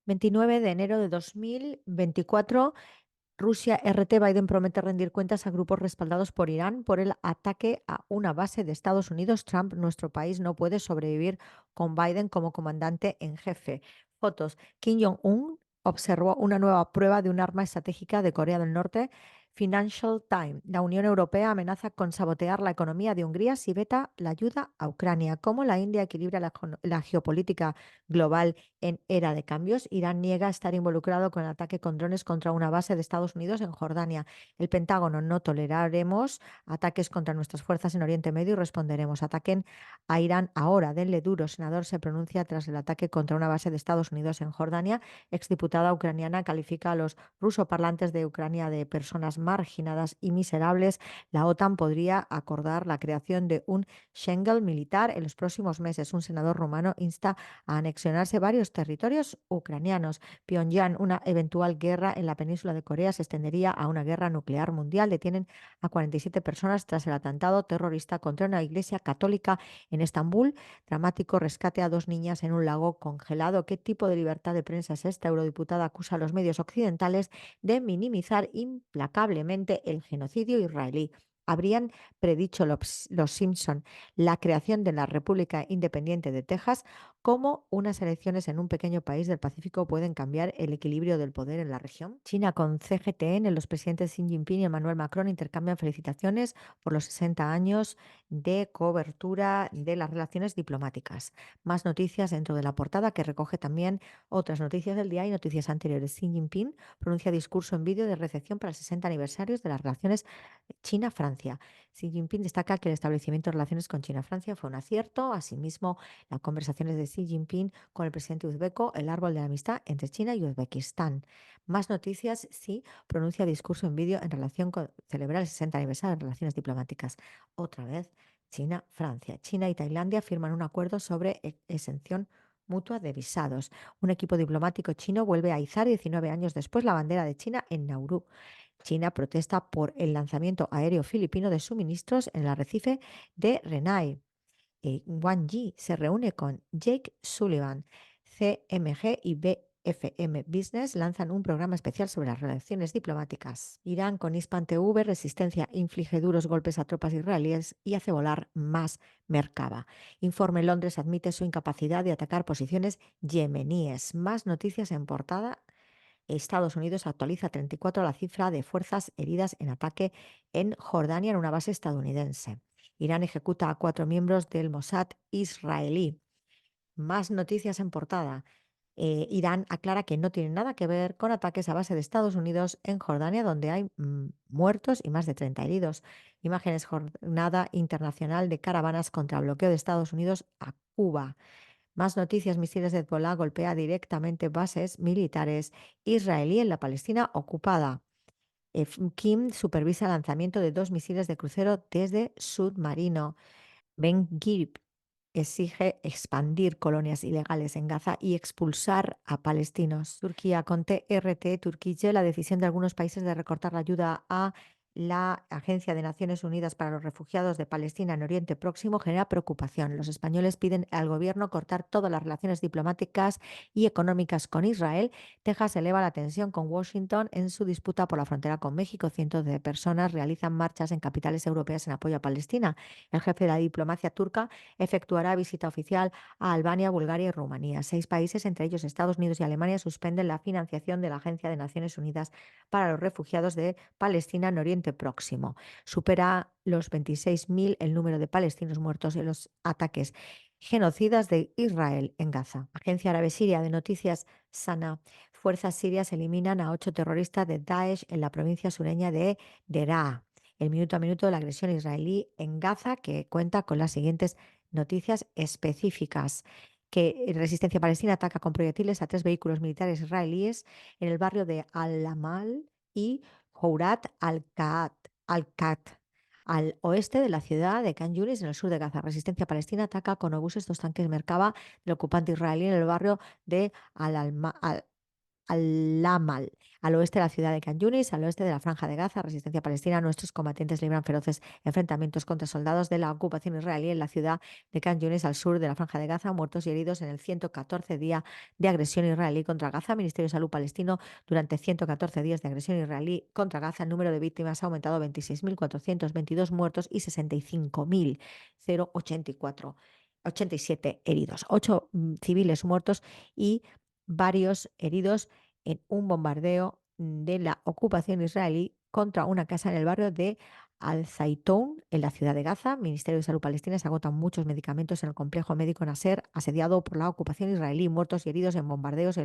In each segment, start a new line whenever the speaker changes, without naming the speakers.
...29 de enero de 2024... Rusia RT. Biden promete rendir cuentas a grupos respaldados por Irán por el ataque a una base de Estados Unidos. Trump: nuestro país no puede sobrevivir con Biden como comandante en jefe. Fotos. Kim Jong-un observó una nueva prueba de un arma estratégica de Corea del Norte. Financial Times. La Unión Europea amenaza con sabotear la economía de Hungría si veta la ayuda a Ucrania. ¿Cómo la India equilibra la geopolítica global en era de cambios? Irán niega estar involucrado con el ataque con drones contra una base de Estados Unidos en Jordania. El Pentágono: no toleraremos ataques contra nuestras fuerzas en Oriente Medio y responderemos. Ataquen a Irán ahora, denle duro. Senador se pronuncia tras el ataque contra una base de Estados Unidos en Jordania. Exdiputada ucraniana califica a los rusoparlantes de Ucrania de personas marginadas y miserables. La OTAN podría acordar la creación de un Schengen militar en los próximos meses. Un senador rumano insta a anexionarse varios territorios ucranianos. Pyongyang: una eventual guerra en la península de Corea se extendería a una guerra nuclear mundial. Detienen a 47 personas tras el atentado terrorista contra una iglesia católica en Estambul. Dramático rescate a 2 niñas en un lago congelado. ¿Qué tipo de libertad de prensa es esta? Eurodiputada acusa a los medios occidentales de minimizar implacablemente el genocidio israelí. ¿Habrían predicho los Simpson la creación de la República Independiente de Texas? ¿Cómo unas elecciones en un pequeño país del Pacífico pueden cambiar el equilibrio del poder en la región? China con CGTN. Los presidentes Xi Jinping y Emmanuel Macron intercambian felicitaciones por los 60 años de cobertura de las relaciones diplomáticas. Más noticias dentro de la portada, que recoge también otras noticias del día y noticias anteriores. Xi Jinping pronuncia discurso en vídeo de recepción para el 60 aniversarios de las relaciones China-Francia. Xi Jinping destaca que el establecimiento de relaciones con China-Francia fue un acierto. Asimismo, las conversaciones de Xi Jinping con el presidente uzbeko, el árbol de la amistad entre China y Uzbekistán. Más noticias. Xi pronuncia discurso en vídeo en relación con celebrar el 60 aniversario de relaciones diplomáticas. Otra vez, China-Francia. China y Tailandia firman un acuerdo sobre exención mutua de visados. Un equipo diplomático chino vuelve a izar 19 años después la bandera de China en Nauru. China protesta por el lanzamiento aéreo filipino de suministros en el arrecife de Renai. Wang Yi se reúne con Jake Sullivan. CMG y BFM Business lanzan un programa especial sobre las relaciones diplomáticas. Irán con Hispan TV. Resistencia inflige duros golpes a tropas israelíes y hace volar más Merkava. Informe: Londres admite su incapacidad de atacar posiciones yemeníes. Más noticias en portada. Estados Unidos actualiza 34 la cifra de fuerzas heridas en ataque en Jordania en una base estadounidense. Irán ejecuta a 4 miembros del Mossad israelí. Más noticias en portada. Irán aclara que no tiene nada que ver con ataques a base de Estados Unidos en Jordania, donde hay muertos y más de 30 heridos. Imágenes: jornada internacional de caravanas contra bloqueo de Estados Unidos a Cuba. Más noticias. Misiles de Hezbollah golpea directamente bases militares israelí en la Palestina ocupada. Kim supervisa el lanzamiento de 2 misiles de crucero desde submarino. Ben Gvir exige expandir colonias ilegales en Gaza y expulsar a palestinos. Turquía con TRT. Turquía: la decisión de algunos países de recortar la ayuda a la Agencia de Naciones Unidas para los Refugiados de Palestina en Oriente Próximo genera preocupación. Los españoles piden al gobierno cortar todas las relaciones diplomáticas y económicas con Israel. Texas eleva la tensión con Washington en su disputa por la frontera con México. Cientos de personas realizan marchas en capitales europeas en apoyo a Palestina. El jefe de la diplomacia turca efectuará visita oficial a Albania, Bulgaria y Rumanía. 6 países, entre ellos Estados Unidos y Alemania, suspenden la financiación de la Agencia de Naciones Unidas para los Refugiados de Palestina en Oriente Próximo. Supera los 26.000 el número de palestinos muertos en los ataques genocidas de Israel en Gaza. Agencia árabe siria de noticias Sana. Fuerzas sirias eliminan a 8 terroristas de Daesh en la provincia sureña de Deraa. El minuto a minuto de la agresión israelí en Gaza, que cuenta con las siguientes noticias específicas. Que Resistencia Palestina ataca con proyectiles a 3 vehículos militares israelíes en el barrio de Al-Amal y Hourat al-Kat, al oeste de la ciudad de Khan Yunis, en el sur de Gaza. Resistencia Palestina ataca con obuses 2 tanques Merkava del ocupante israelí en el barrio de Al-Amal. Al oeste, la ciudad de Khan Yunis, al oeste de la Franja de Gaza, resistencia palestina. Nuestros combatientes libran feroces enfrentamientos contra soldados de la ocupación israelí en la ciudad de Khan Yunis, al sur de la Franja de Gaza. Muertos y heridos en el 114 día de agresión israelí contra Gaza. Ministerio de Salud palestino: durante 114 días de agresión israelí contra Gaza, el número de víctimas ha aumentado a 26.422 muertos y 87 heridos. 8 civiles muertos y varios heridos en un bombardeo de la ocupación israelí contra una casa en el barrio de Al-Zaitoun, en la ciudad de Gaza. Ministerio de Salud palestina: se agotan muchos medicamentos en el complejo médico Nasser, asediado por la ocupación israelí. Muertos y heridos en bombardeos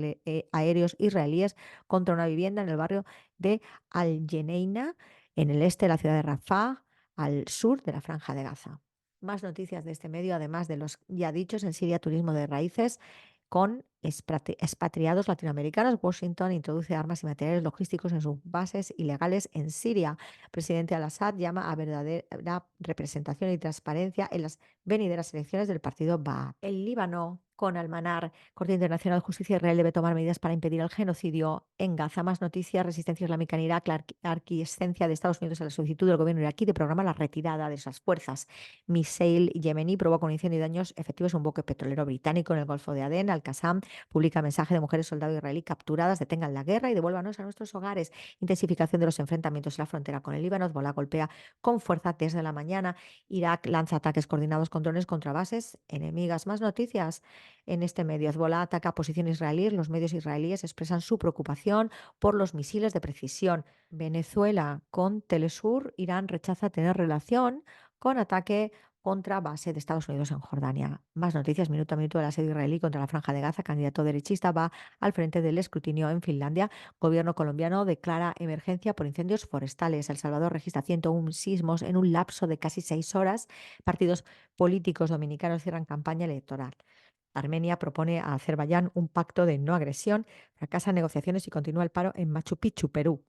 aéreos israelíes contra una vivienda en el barrio de Al-Jeneina, en el este de la ciudad de Rafah, al sur de la Franja de Gaza. Más noticias de este medio, además de los ya dichos: en Siria, turismo de raíces con expatriados latinoamericanos. Washington introduce armas y materiales logísticos en sus bases ilegales en Siria. Presidente Al-Assad llama a verdadera representación y transparencia en las venideras elecciones del partido Ba'ath. El Líbano con Almanar. Corte Internacional de Justicia: Israel debe tomar medidas para impedir el genocidio en Gaza. Más noticias: resistencia islámica en Irak, la aquiescencia de Estados Unidos a la solicitud del gobierno iraquí de programar la retirada de esas fuerzas. Misail yemení provoca un incendio y daños efectivos en un buque petrolero británico en el Golfo de Adén. Al-Qassam publica mensaje de mujeres soldado israelí capturadas: detengan la guerra y devuélvanos a nuestros hogares. Intensificación de los enfrentamientos en la frontera con el Líbano. Hezbolá golpea con fuerza desde la mañana. Irak lanza ataques coordinados con drones contra bases enemigas. Más noticias en este medio: Hezbolá ataca posiciones israelíes. Los medios israelíes expresan su preocupación por los misiles de precisión. Venezuela con Telesur: Irán rechaza tener relación con ataque contra base de Estados Unidos en Jordania. Más noticias: minuto a minuto del asedio israelí contra la Franja de Gaza. Candidato derechista va al frente del escrutinio en Finlandia. Gobierno colombiano declara emergencia por incendios forestales. El Salvador registra 101 sismos en un lapso de casi 6 horas. Partidos políticos dominicanos cierran campaña electoral. Armenia propone a Azerbaiyán un pacto de no agresión. Fracasan negociaciones y continúa el paro en Machu Picchu, Perú.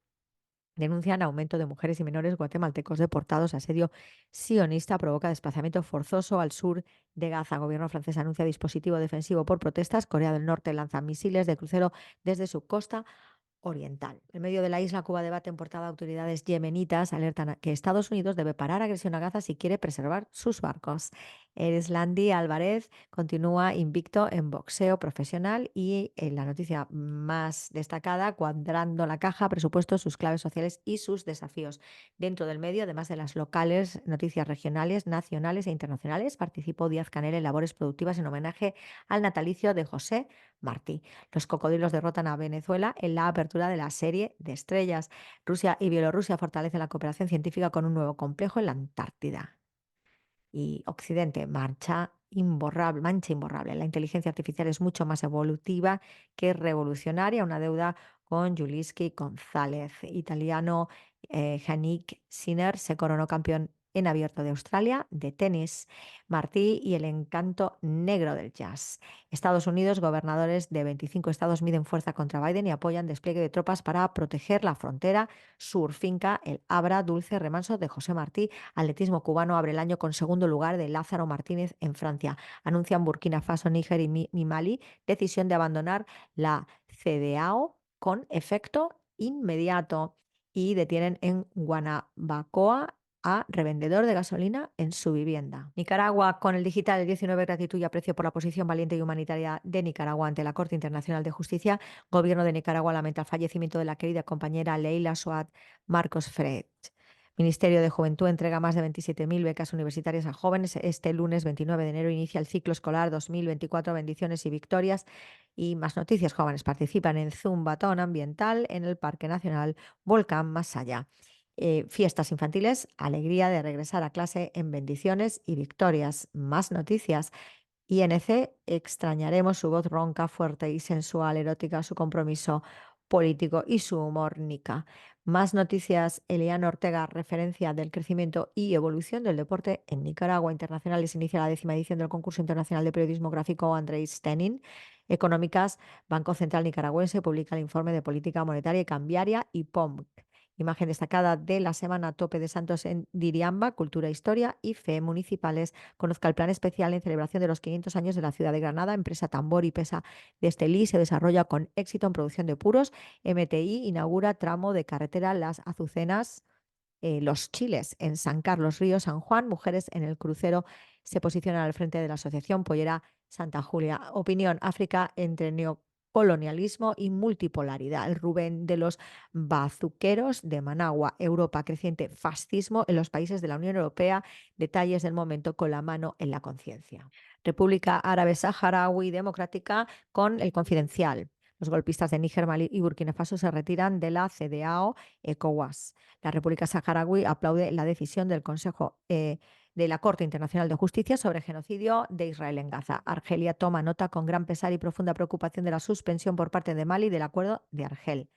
Denuncian aumento de mujeres y menores guatemaltecos deportados. Asedio sionista provoca desplazamiento forzoso al sur de Gaza. Gobierno francés anuncia dispositivo defensivo por protestas. Corea del Norte lanza misiles de crucero desde su costa oriental. En medio de la isla, Cuba debate en portada. Autoridades yemenitas alertan a que Estados Unidos debe parar agresión a Gaza si quiere preservar sus barcos. Erislandy Álvarez continúa invicto en boxeo profesional y en la noticia más destacada: cuadrando la caja, presupuestos, sus claves sociales y sus desafíos. Dentro del medio, además de las locales, noticias regionales, nacionales e internacionales, participó Díaz Canel en labores productivas en homenaje al natalicio de José Martí. Los cocodrilos derrotan a Venezuela en la apertura de la serie de estrellas. Rusia y Bielorrusia fortalecen la cooperación científica con un nuevo complejo en la Antártida. Y Occidente, mancha imborrable. La inteligencia artificial es mucho más evolutiva que revolucionaria. Una deuda con Juliski González. Italiano Yannick Sinner se coronó campeón en abierto de Australia de tenis. Martí y el encanto negro del jazz. Estados Unidos: gobernadores de 25 estados miden fuerza contra Biden y apoyan despliegue de tropas para proteger la frontera sur. Finca el Abra Dulce Remanso de José Martí. Atletismo cubano abre el año con segundo lugar de Lázaro Martínez en Francia. Anuncian Burkina Faso, Níger y Mali decisión de abandonar la CEDEAO con efecto inmediato. Y detienen en Guanabacoa a revendedor de gasolina en su vivienda. Nicaragua con el digital: el 19 gratitud y aprecio por la posición valiente y humanitaria de Nicaragua ante la Corte Internacional de Justicia. Gobierno de Nicaragua lamenta el fallecimiento de la querida compañera Leila Soad Marcos Fred. Ministerio de Juventud entrega más de 27.000 becas universitarias a jóvenes. Este lunes 29 de enero inicia el ciclo escolar 2024. Bendiciones y victorias. Y más noticias: jóvenes participan en Zumbatón ambiental en el Parque Nacional Volcán Masaya. Fiestas infantiles: alegría de regresar a clase en bendiciones y victorias. Más noticias: INC: extrañaremos su voz ronca, fuerte y sensual, erótica, su compromiso político y su humor nica. Más noticias: Eliana Ortega, referencia del crecimiento y evolución del deporte en Nicaragua. Internacionales: inicia la 10ª edición del concurso internacional de periodismo gráfico Andrei Stenin. Económicas: Banco Central Nicaragüense publica el informe de política monetaria y cambiaria y POMC. Imagen destacada de la Semana Tope de Santos en Diriamba, Cultura, Historia y Fe Municipales. Conozca el plan especial en celebración de los 500 años de la ciudad de Granada. Empresa Tambor y Pesa de Estelí se desarrolla con éxito en producción de puros. MTI inaugura tramo de carretera Las Azucenas Los Chiles en San Carlos Río San Juan. Mujeres en el crucero se posicionan al frente de la Asociación Pollera Santa Julia. Opinión: África entre neocolonialismo y multipolaridad. El Rubén de los bazuqueros de Managua. Europa: creciente fascismo en los países de la Unión Europea. Detalles del momento con la mano en la conciencia. República Árabe Saharaui Democrática con El Confidencial. Los golpistas de Níger, Malí y Burkina Faso se retiran de la CEDEAO ECOWAS. La República Saharaui aplaude la decisión del Consejo de la Corte Internacional de Justicia sobre genocidio de Israel en Gaza. Argelia toma nota con gran pesar y profunda preocupación de la suspensión por parte de Mali del Acuerdo de Argel.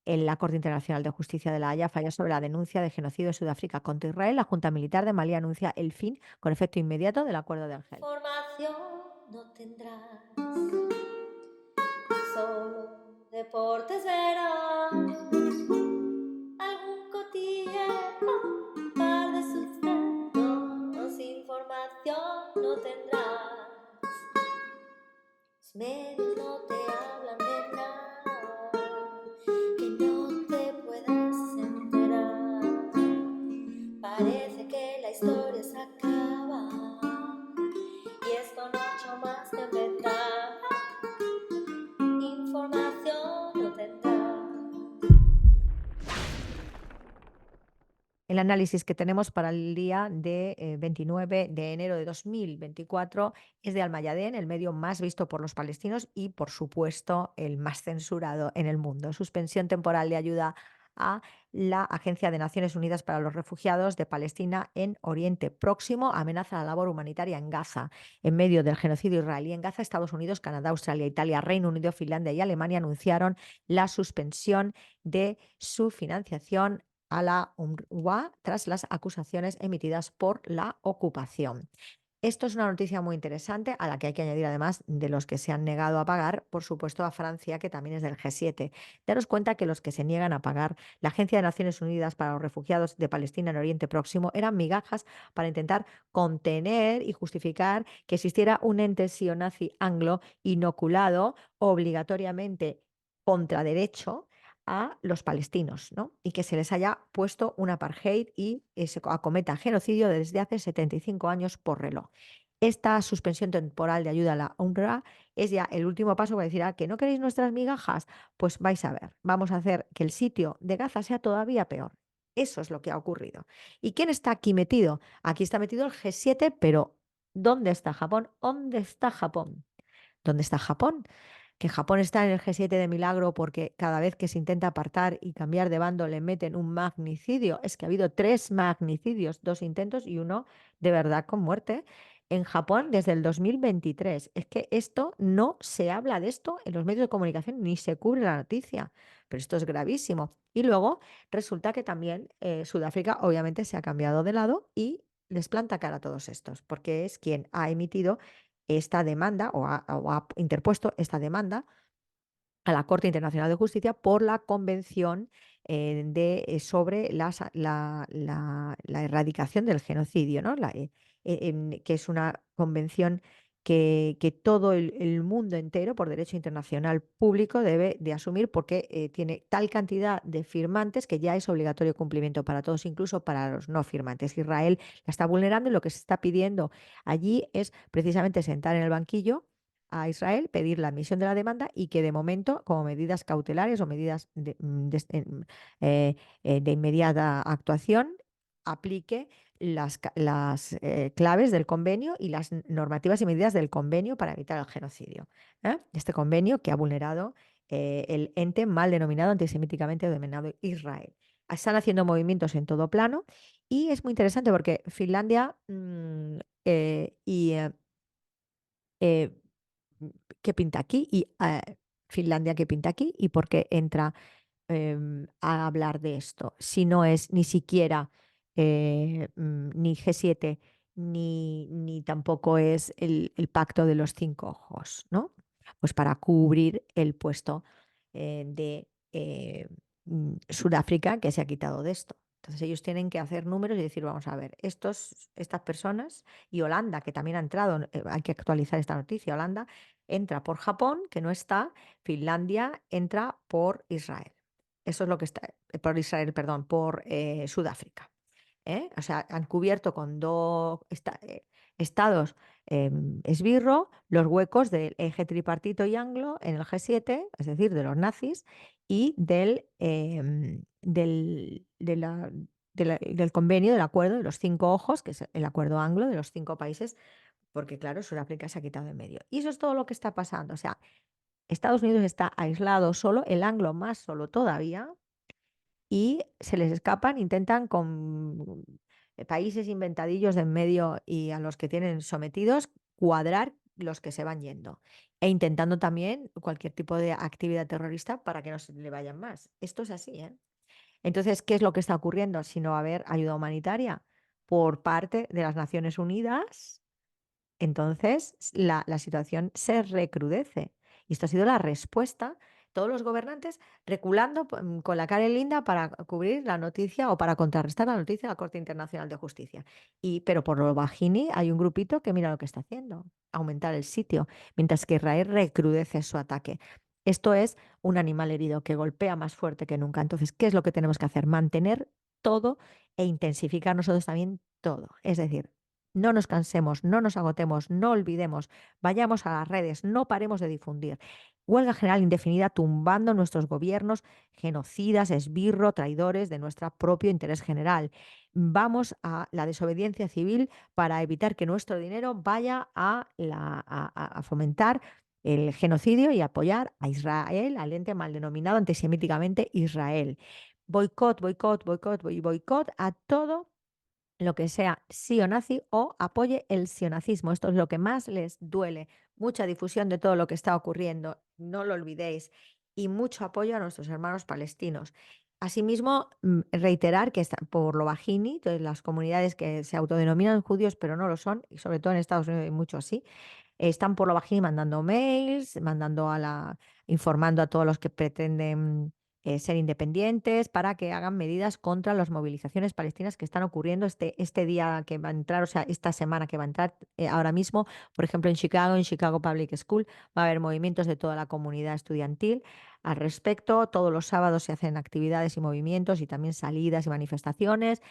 En la Corte Internacional de Justicia de La Haya falla sobre la denuncia de genocidio de Sudáfrica contra Israel. La Junta Militar de Malí anuncia el fin con efecto inmediato del Acuerdo de Argel.
Formación no tendrás, solo deportes verás, algún cotilleo, un par de sucesos, información no tendrás. Los medios no te hablan de nada que no te puedas enterar. Parece que la historia se acaba y es con 8 más que empezar. Información no tendrás.
El análisis que tenemos para el día de 29 de enero de 2024 es de Almayadén, el medio más visto por los palestinos y, por supuesto, el más censurado en el mundo. Suspensión temporal de ayuda a la Agencia de Naciones Unidas para los Refugiados de Palestina en Oriente Próximo. Amenaza la labor humanitaria en Gaza. En medio del genocidio israelí en Gaza, Estados Unidos, Canadá, Australia, Italia, Reino Unido, Finlandia y Alemania anunciaron la suspensión de su financiación a la UNRWA tras las acusaciones emitidas por la ocupación. Esto es una noticia muy interesante a la que hay que añadir, además de los que se han negado a pagar, por supuesto, a Francia, que también es del G7. Daros cuenta que los que se niegan a pagar la Agencia de Naciones Unidas para los Refugiados de Palestina en Oriente Próximo eran migajas para intentar contener y justificar que existiera un ente sionazi anglo inoculado obligatoriamente contra derecho a los palestinos, ¿no? Y que se les haya puesto un apartheid y se acometa genocidio desde hace 75 años por reloj. Esta suspensión temporal de ayuda a la UNRWA es ya el último paso para decir: que no queréis nuestras migajas, pues vais a ver, vamos a hacer que el sitio de Gaza sea todavía peor. Eso es lo que ha ocurrido. ¿Y quién está aquí metido? Aquí está metido el G7, pero ¿dónde está Japón? ¿Dónde está Japón? ¿Dónde está Japón? Que Japón está en el G7 de milagro porque cada vez que se intenta apartar y cambiar de bando le meten un magnicidio. Es que ha habido 3 magnicidios, 2 intentos y uno de verdad con muerte en Japón desde el 2023. Es que esto no se habla de esto en los medios de comunicación ni se cubre la noticia, pero esto es gravísimo. Y luego resulta que también Sudáfrica obviamente se ha cambiado de lado y les planta cara a todos estos, porque es quien ha emitido esta demanda o ha interpuesto esta demanda a la Corte Internacional de Justicia por la Convención sobre la erradicación del genocidio, ¿no? Que es una convención que todo el mundo entero, por derecho internacional público, debe de asumir porque tiene tal cantidad de firmantes que ya es obligatorio cumplimiento para todos, incluso para los no firmantes. Israel la está vulnerando y lo que se está pidiendo allí es precisamente sentar en el banquillo a Israel, pedir la admisión de la demanda y que de momento, como medidas cautelares o medidas de inmediata actuación, aplique las claves del convenio y las normativas y medidas del convenio para evitar el genocidio. Este convenio que ha vulnerado el ente mal denominado antisemíticamente denominado Israel. Están haciendo movimientos en todo plano y es muy interesante porque Finlandia y eh, qué pinta aquí y Finlandia qué pinta aquí y por qué entra a hablar de esto, si no es ni siquiera ni G7 ni tampoco es el pacto de los 5 ojos, ¿no? Pues para cubrir el puesto de Sudáfrica, que se ha quitado de esto. Entonces ellos tienen que hacer números y decir, vamos a ver, estas personas y Holanda, que también ha entrado, hay que actualizar esta noticia, Holanda entra por Japón, que no está, Finlandia entra por Israel. Eso es lo que está, por Israel, perdón, por Sudáfrica. O sea, han cubierto con dos estados esbirro los huecos del eje tripartito y anglo en el G7, es decir, de los nazis, y del convenio, del acuerdo de los 5 ojos, que es el acuerdo anglo de los 5 países, porque claro, Sudáfrica se ha quitado de en medio. Y eso es todo lo que está pasando. O sea, Estados Unidos está aislado solo, el anglo más solo todavía, y se les escapan, intentan con países inventadillos de en medio y a los que tienen sometidos, cuadrar los que se van yendo. E intentando también cualquier tipo de actividad terrorista para que no se le vayan más. Esto es así, ¿eh? Entonces, ¿qué es lo que está ocurriendo? Si no va a haber ayuda humanitaria por parte de las Naciones Unidas, entonces la situación se recrudece. Y esto ha sido la respuesta. Todos los gobernantes reculando con la cara linda para cubrir la noticia o para contrarrestar la noticia de la Corte Internacional de Justicia. Pero por lo bajini hay un grupito que mira lo que está haciendo, aumentar el sitio, mientras que Israel recrudece su ataque. Esto es un animal herido que golpea más fuerte que nunca. Entonces, ¿qué es lo que tenemos que hacer? Mantener todo e intensificar nosotros también todo. Es decir, no nos cansemos, no nos agotemos, no olvidemos, vayamos a las redes, no paremos de difundir. Huelga general indefinida tumbando nuestros gobiernos genocidas, esbirro, traidores de nuestro propio interés general. Vamos a la desobediencia civil para evitar que nuestro dinero vaya a fomentar el genocidio y apoyar a Israel, al ente mal denominado antisemíticamente Israel. Boicot, boicot, boicot, boicot a todo lo que sea sionazi o apoye el sionazismo. Esto es lo que más les duele. Mucha difusión de todo lo que está ocurriendo, no lo olvidéis, y mucho apoyo a nuestros hermanos palestinos. Asimismo, reiterar que por lo bajini, de las comunidades que se autodenominan judíos pero no lo son, y sobre todo en Estados Unidos hay mucho así, están por lo bajín mandando mails, informando a todos los que pretenden ser independientes para que hagan medidas contra las movilizaciones palestinas que están ocurriendo este día que va a entrar, o sea, esta semana que va a entrar ahora mismo, por ejemplo, en Chicago Public School, va a haber movimientos de toda la comunidad estudiantil al respecto. Todos los sábados se hacen actividades y movimientos y también salidas y manifestaciones.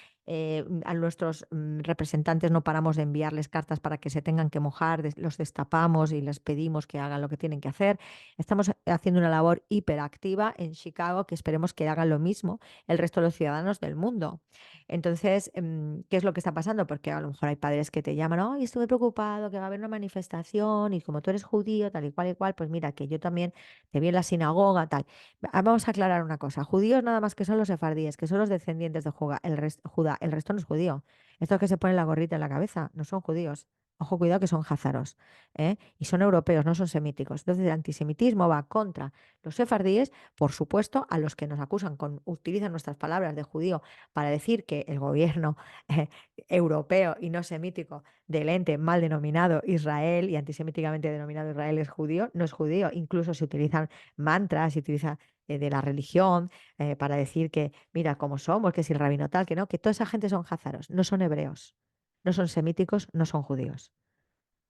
A nuestros representantes no paramos de enviarles cartas para que se tengan que mojar, los destapamos y les pedimos que hagan lo que tienen que hacer. Estamos haciendo una labor hiperactiva en Chicago que esperemos que hagan lo mismo el resto de los ciudadanos del mundo. Entonces, ¿qué es lo que está pasando? Porque a lo mejor hay padres que te llaman, oh, estuve preocupado, que va a haber una manifestación y como tú eres judío, tal y cual, pues mira, que yo también te vi en la sinagoga, tal. Vamos a aclarar una cosa. Judíos nada más que son los sefardíes, que son los descendientes de Judá. El resto no es judío. Estos que se ponen la gorrita en la cabeza no son judíos. Ojo, cuidado que son jázaros, ¿eh? Y son europeos, no son semíticos. Entonces el antisemitismo va contra los sefardíes, por supuesto, a los que nos acusan, utilizan nuestras palabras de judío para decir que el gobierno eh, europeo y no semítico del ente mal denominado Israel y antisemíticamente denominado Israel es judío, no es judío. Incluso se utilizan mantras, se utiliza de la religión para decir que, mira, cómo somos, que si el rabino tal, que no, que toda esa gente son jázaros, no son hebreos, no son semíticos, no son judíos.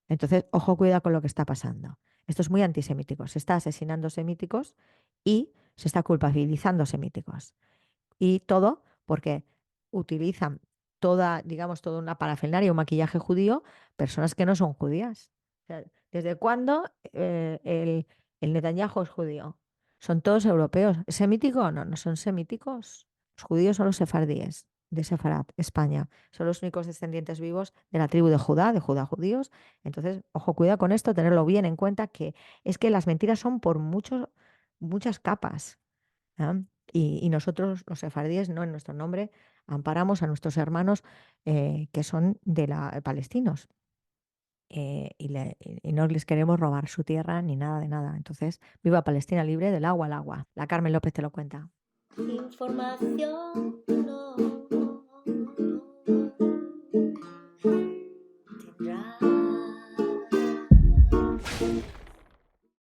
Entonces, ojo, cuidado con lo que está pasando. Esto es muy antisemítico. Se está asesinando semíticos y se está culpabilizando semíticos. Y todo porque utilizan digamos, toda una parafernalia, un maquillaje judío, personas que no son judías. O sea, ¿desde cuándo el Netanyahu es judío? Son todos europeos. ¿Es semítico? No, no son semíticos. Los judíos son los sefardíes de Sefarad, España. Son los únicos descendientes vivos de la tribu de Judá judíos. Entonces, ojo, cuidado con esto, tenerlo bien en cuenta que es que las mentiras son por muchas capas. ¿Ah? Y nosotros, los sefardíes, no en nuestro nombre, amparamos a nuestros hermanos que son palestinos y no les queremos robar su tierra ni nada de nada. Entonces, viva Palestina libre del agua al agua. La Carmen López te lo cuenta.
Información